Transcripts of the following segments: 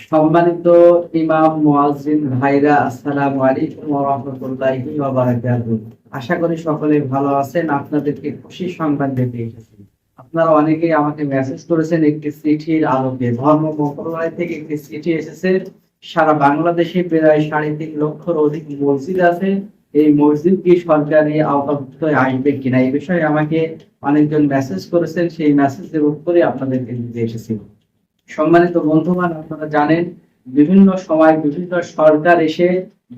সম্মানিত ইমাম মুয়াজ্জিন ভাইরা, আসসালামু আলাইকুম ওয়া রাহমাতুল্লাহি ওয়া বারাকাতুহু। আশা করি সকলে ভালো আছেন। আপনাদেরকে খুশি সংবাদ দিতে এসেছি। আপনারা অনেকেই আমাকে মেসেজ করেছেন একটি চিঠির আলোকে। ধর্ম মন্ত্রণালয় থেকে একটি চিঠি এসেছে। সারা বাংলাদেশে প্রায় 3.5 লক্ষের অধিক মসজিদ আছে। এই মসজিদ কি সরকারি আওতাভুক্ত আসবে কিনা, এই বিষয়ে আমাকে অনেকজন মেসেজ করেছেন। সেই মেসেজের উত্তরে আপনাদেরকে দিতে এসেছি। সম্মানিত বন্ধুগণ, আপনারা জানেন বিভিন্ন সময় বিভিন্ন সরকার এসে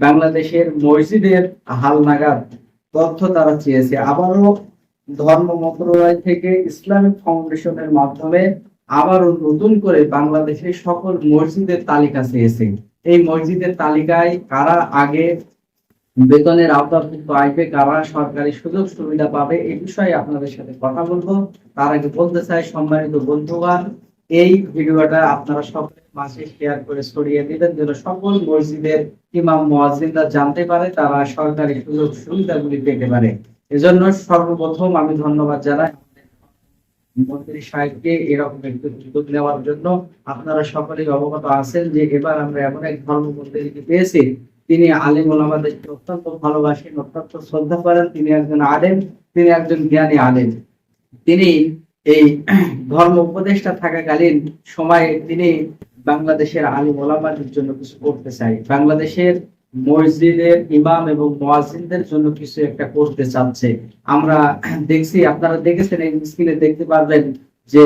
বাংলাদেশের মসজিদের হালনাগাদ তথ্য তারা চেয়েছে। আবারও ধর্ম মন্ত্রণালয় থেকে ইসলামিক ফাউন্ডেশনের মাধ্যমে আবারও নতুন করে বাংলাদেশের সকল মসজিদের তালিকা চেয়েছে। এই মসজিদের তালিকায় কারা আগে বেতনের আওতাভুক্ত আসবে, কারা সরকারি সুযোগ সুবিধা পাবে, এই বিষয়ে আপনাদের সাথে কথা বলবো। তার আগে বলতে চাই, সম্মানিত বন্ধুগণ, এই ভিডিওটা আপনারা সকলের মাঝে শেয়ার করে ছড়িয়ে দিবেন, যেন সকল মসজিদের ইমাম মুয়াজ্জিনরা জানতে পারে, তারা সরকারি সুযোগ সুবিধাগুলি পেতে পারে। এজন্য সর্বপ্রথম আমি ধন্যবাদ জানাই মন্ত্রী সাহেবকে এরকম একটু উদ্যোগ নেওয়ার জন্য। আপনারা সকলেই অবগত আছেন যে এবার আমরা এমন এক ধর্মমন্ত্রীকে পেয়েছি, তিনি আলেম ওলামাদেরকে অত্যন্ত ভালোবাসেন, অত্যন্ত শ্রদ্ধা করেন। তিনি একজন আলেম, তিনি একজন জ্ঞানী আলেম। তিনি এই ধর্ম উপদেষ্টা থাকাকালীন সময়ে তিনি বাংলাদেশের আলিম ওলামাদের জন্য কিছু করতে চাই, বাংলাদেশের মসজিদের ইমাম এবং মুয়াজ্জিনদের জন্য কিছু একটা করতে চাচ্ছে। আমরা দেখছি, আপনারা দেখেছেন, এই স্ক্রিনে দেখতে পারবেন যে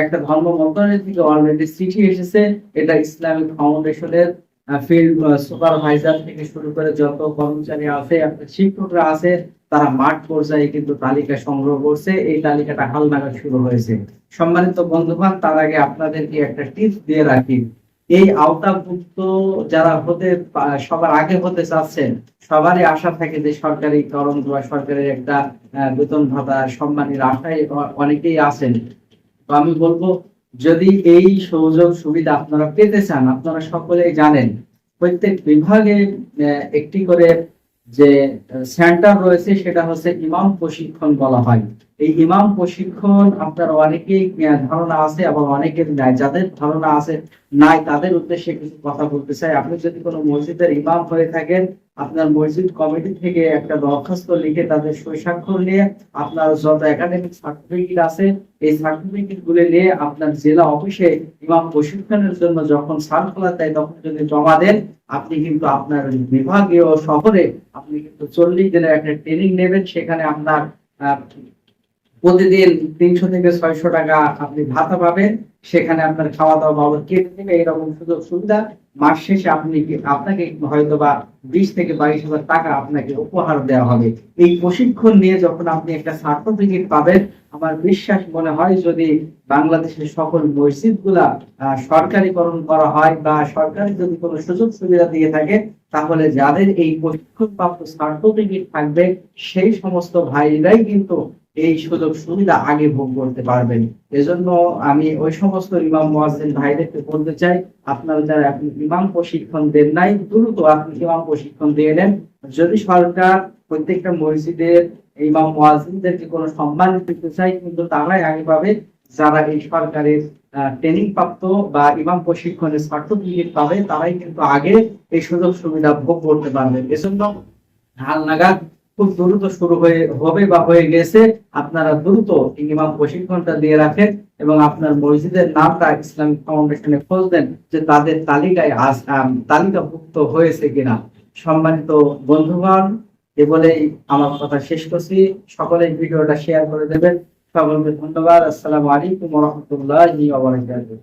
একটা ধর্ম মন্ত্রণালয় থেকে অলরেডি চিঠি এসেছে। এটা ইসলামিক ফাউন্ডেশনের ফিল্ড সুপারভাইজার থেকে শুরু করে যত কর্মচারী আছে, শিক্ষকরা আছে, তারা মাঠ পর্যায়ে কিন্তু তালিকা সংগ্রহ করছে। এই তালিকাটা হালনাগাদ শুরু হয়েছে। সম্মানিত বন্ধুগণ, তার আগে আপনাদেরকে একটা টিপস দিয়ে রাখি। এই আওতাভুক্ত যারা সবার আগে হতে চাচ্ছেন, সবারই আশা থাকে যে সরকারি করণ বা সরকারের একটা বেতন ভাতা সম্মানের আশায় অনেকেই আছেন। তো আমি বলবো, যদি এই সুযোগ সুবিধা আপনারা পেতে চান, আপনারা সকলেই জানেন প্রত্যেক বিভাগে একটি করে যে সেন্টার রয়েছে, সেটা হচ্ছে ইমাম প্রশিক্ষণ বলা হয়। এই ইমাম প্রশিক্ষণ আপনার অনেকেই ধারণা আছে, আবার অনেকের নাই। যাদের ধারণা আছে নাই, তাদের উদ্দেশ্যে কিছু কথা বলতে চাই। আপনি যদি কোনো মসজিদের ইমাম হয়ে থাকেন, আপনার মসজিদ কমিটি থেকে একটা দরখাস্ত লিখে তাদের সই স্বাক্ষর নিয়ে আপনার যত একাডেমিক সার্টিফিকেট আছে, এই সার্টিফিকেট গুলো নিয়ে আপনার জেলা অফিসে ইমাম প্রশিক্ষণের জন্য যখন সার্কুলার দেয়, তখন যদি জমা দেন, আপনি কিন্তু আপনার বিভাগীয় শহরে আপনি কিন্তু 40 দিনের একটা ট্রেনিং নেবেন। সেখানে আপনার প্রতিদিন 300 থেকে 600 টাকা আপনি ভাতা পাবেন। সেখানে আপনার খাওয়া দাওয়া বাবদ কেটে দেবে। এইরকম সুযোগ সুবিধা মাস শেষে আপনাকে হয়তো বা 20 থেকে 22,000 টাকা আপনাকে উপহার দেওয়া হবে। এই প্রশিক্ষণ নিয়ে যখন আপনি একটা সার্টিফিকেট পাবেন, আমার বিশ্বাস মনে হয়, যদি বাংলাদেশের সকল মসজিদ গুলা সরকারিকরণ করা হয় বা সরকারি যদি কোনো সুযোগ সুবিধা দিয়ে থাকে, তাহলে যাদের এই প্রশিক্ষণ প্রাপ্ত সার্টিফিকেট থাকবে, সেই সমস্ত ভাইরাই কিন্তু এই সুযোগ সুবিধা আগে ভোগ করতে পারবেন। এজন্য আমি ওই সমস্ত ইমাম মুয়াজ্জিন ভাইদেরকে বলতে চাই, আপনারা যারা আপনি ইমাম প্রশিক্ষণ দেন নাই, দ্রুত আপনি ইমাম প্রশিক্ষণ দিয়ে নেন। যদি সরকার প্রত্যেকটা মসজিদের ইমাম মুয়াজ্জিনদেরকে কোনো সম্মান দিতে চাই, কিন্তু তারাই আগে পাবে যারা এই সরকারের ট্রেনিং প্রাপ্ত বা ইমাম প্রশিক্ষণের সার্টিফিকেট পাবে, তারাই কিন্তু আগে এই সুযোগ সুবিধা ভোগ করতে পারবে। এজন্য হালনাগাদ খুব দ্রুত শুরু হবে বা হয়ে গেছে। আপনারা দ্রুত ইমাম প্রশিক্ষণটা দিয়ে রাখেন এবং আপনার মসজিদের নামটা ইসলামিক ফাউন্ডেশনে খোঁজ দেন যে তাদের তালিকায় তালিকাভুক্ত হয়েছে কিনা। সম্মানিত বন্ধুগণ, এ বলেই আমার কথা শেষ করছি। সকলে ভিডিওটা শেয়ার করে দেবেন। সকলকে ধন্যবাদ। আসসালামু আলাইকুম ওয়া রাহমাতুল্লাহি ওয়া বারাকাতুহু।